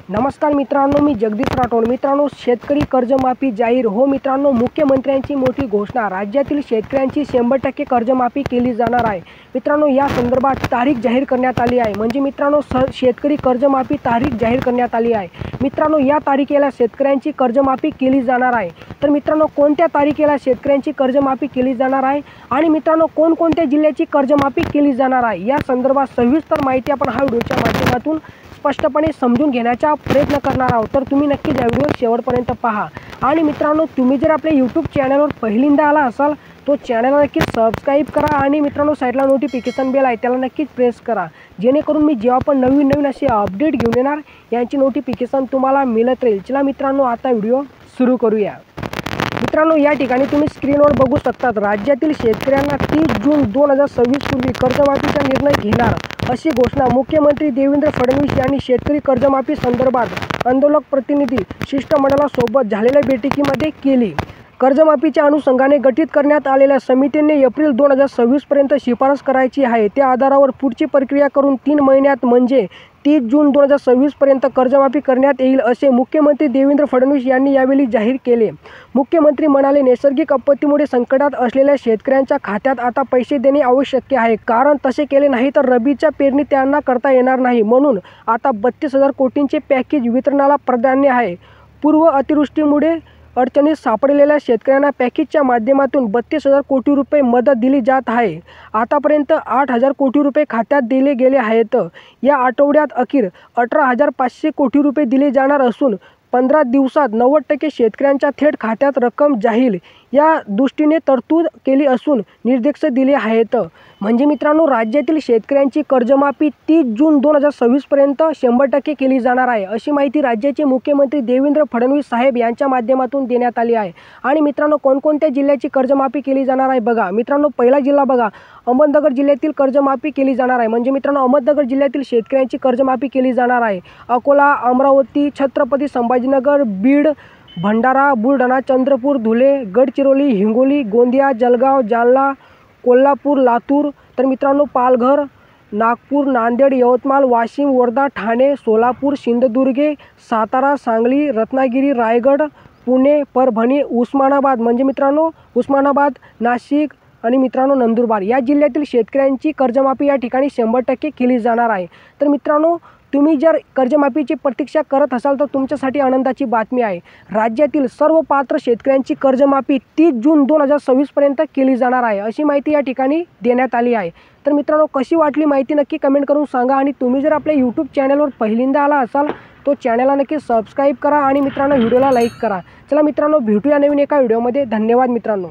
नमस्कार मित्रांनो, मी जगदीश राठोड। मित्रांनो, शेतकरी कर्जमाफी जाहीर। हो मित्रांनो, मुख्यमंत्र्यांची मोठी घोषणा। राज्यातील शेतकऱ्यांची 100% कर्जमाफी केली जाणार आहे। मित्रांनो, या संदर्भात तारीख जाहीर करण्यात आली आहे। म्हणजे मित्रांनो, शेतकरी कर्जमाफी तारीख जाहीर करण्यात आली आहे। मित्रांनो, या तारखेला शेतकऱ्यांची कर्जमाफी केली जाणार आहे। तर मित्रांनो, कोणत्या तारखेला शेतकऱ्यांची कर्जमाफी केली जाणार आहे आणि मित्रांनो, कोणकोणत्या जिल्ह्याची कर्जमाफी केली जाणार आहे, या संदर्भात सविस्तर माहिती आपण हा व्हिडिओच्या माध्यमातून स्पष्टपणे समजून घेण्याचा प्रयत्न करणार आहोत। तर तुम्ही नक्की हा व्हिडिओ शेवटपर्यंत पहा। आणि मित्रांनो, तुम्ही जर आपल्या यूट्यूब चॅनलवर पहिल्यांदा आला असाल तो चॅनलला नक्की सबस्क्राईब करा आणि मित्रांनो, साईडला नोटिफिकेशन बेल आहे त्याला नक्कीच प्रेस करा, जेणेकरून मी जेव्हा पण नवीन असे अपडेट घेऊन येणार यांची नोटिफिकेशन तुम्हाला मिळत राहील। चला मित्रांनो, आता व्हिडिओ सुरू करूया। मित्रांनो, या ठिकाणी तुम्ही स्क्रीनवर बघू शकतात, राज्यातील शेतकऱ्यांना 30 जून 2026 पूर्वी कर्जमाफीचा निर्णय घेणार अशी घोषणा मुख्यमंत्री देवेंद्र फडणवीस यांनी शेतकरी कर्जमाफी संदर्भात आंदोलक प्रतिनिधी शिष्टमंडळासोबत झालेल्या बैठकीमध्ये केली। कर्जमाफीच्या अनुषंगाने गठीत करण्यात आलेल्या समितीने एप्रिल 2026 पर्यंत शिफारस करायची आहे। त्या आधारावर पुढची प्रक्रिया करून 3 महिन्यात म्हणजे 30 जून 2026 पर्यंत कर्जमाफी करण्यात येईल असे मुख्यमंत्री देवेंद्र फडणवीस यांनी यावेळी जाहीर केले। मुख्यमंत्री म्हणाले, नैसर्गिक आपत्तीमुळे संकटात असलेल्या शेतकऱ्यांच्या खात्यात आता पैसे देणे आवश्यक आहे, कारण तसे केले नाही तर रबीच्या पेरणी त्यांना करता येणार नाही। म्हणून आता 32,000 कोटींचे पॅकेज वितरणाला प्राधान्य आहे। पूर्व अतिवृष्टीमुळे अडचणीत सापडलेल्या शेतकऱ्यांना पॅकेजच्या माध्यमातून 32,000 कोटी रुपये मदत दिली जात आहे। आतापर्यंत 8,000 कोटी रुपये खात्यात दिले गेले आहेत। या आठवड्यात अखेर 18,500 कोटी रुपये दिले जाणार असून 15 दिवसात 90% शेतकऱ्यांच्या थेट खात्यात रक्कम जाईल या दृष्टीने तरतूद केली असून निर्देश दिले आहेत। म्हणजे मित्रांनो, राज्यातील शेतकऱ्यांची कर्जमाफी 30 जून 2026 पर्यंत 100% केली जाणार आहे अशी माहिती राज्याचे मुख्यमंत्री देवेंद्र फडणवीस साहेब यांच्या माध्यमातून देण्यात आली आहे। आणि मित्रांनो, कोणकोणत्या जिल्ह्याची कर्जमाफी केली जाणार आहे बघा। मित्रांनो, पहिला जिल्हा बघा, अहमदनगर जिल्ह्यातील कर्जमाफी केली जाणार आहे। म्हणजे मित्रांनो, अहमदनगर जिल्ह्यातील शेतकऱ्यांची कर्जमाफी केली जाणार आहे। अकोला, अमरावती, छत्रपती संभाजीनगर, बीड, भंडारा, बुलढाणा, चंद्रपूर, धुळे, गडचिरोली, हिंगोली, गोंदिया, जळगाव, जालना, कोल्हापूर, लातूर, तर मित्रांनो पालघर, नागपूर, नांदेड, यवतमाळ, वाशिम, वर्धा, ठाणे, सोलापूर, सिंधुदुर्ग, सातारा, सांगली, रत्नागिरी, रायगड, पुणे, परभणी, उस्मानाबाद, म्हणजे मित्रांनो उस्मानाबाद, नाशिक आणि मित्रांनो नंदुरबार या जिल्ह्यातील शेतकऱ्यांची कर्जमाफी या ठिकाणी 100% केली जाणार आहे। तर मित्रांनो, तुम्ही जर कर्जमाफीची प्रतीक्षा करत असाल तर तुमच्यासाठी आनंदाची बातमी आहे। राज्यातील सर्व पात्र शेतकऱ्यांची कर्जमाफी 30 जून 2026 पर्यंत केली जाणार आहे अशी माहिती या ठिकाणी देण्यात आली आहे। तर मित्रांनो, कशी वाटली माहिती नक्की कमेंट करून सांगा। आणि तुम्ही जर आपल्या यूट्यूब चॅनलवर पहिल्यांदा आला असाल तो चॅनलला नक्की सबस्क्राईब करा आणि मित्रांनो व्हिडिओला लाईक करा। चला मित्रांनो, भेटूया नवीन एका व्हिडिओमध्ये। धन्यवाद मित्रांनो।